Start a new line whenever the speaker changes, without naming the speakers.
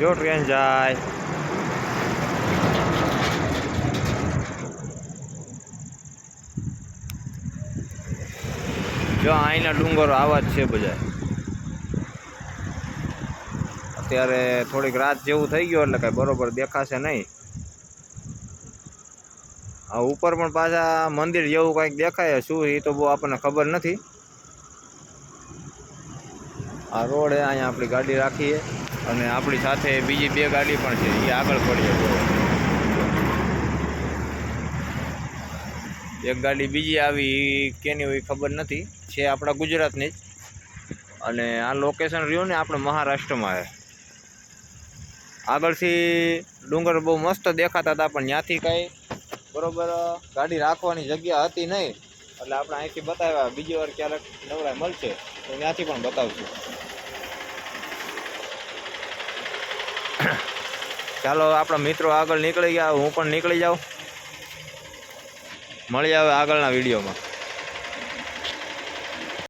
જો ટ્રેન જાય. જો અહીંના ડુંગરો આવા જ છે બધા. અત્યારે થોડીક રાત જેવું થઈ ગયું એટલે કઈ બરોબર દેખાશે નહીં. આ ઉપર પણ પાછા મંદિર જેવું કંઈક દેખાય, શું એ તો બહુ આપણને ખબર નથી. આ રોડ અહીંયા આપણી ગાડી રાખીએ અને આપણી સાથે બીજી 2 ગાડી પણ છે, એ આગળ પડીએ. એક ગાડી બીજી આવી, કેની હોય ખબર નથી, છે આપણા ગુજરાતની જ. અને આ લોકેશન રહ્યું ને આપણે મહારાષ્ટ્રમાં છે. આગળથી ડુંગર બહુ મસ્ત દેખાતા હતા, પણ ત્યાંથી કંઈ બરોબર ગાડી રાખવાની જગ્યા હતી નહીં. એટલે આપણે અહીંથી બતાવ્યા. બીજી વાર ક્યારેક નવરાય મળશે તો ત્યાંથી પણ બતાવશું. ચાલો, આપણા મિત્રો આગળ નીકળી ગયા, હું પણ નીકળી જાઉં. મળી આવે આગળના વિડીયોમાં.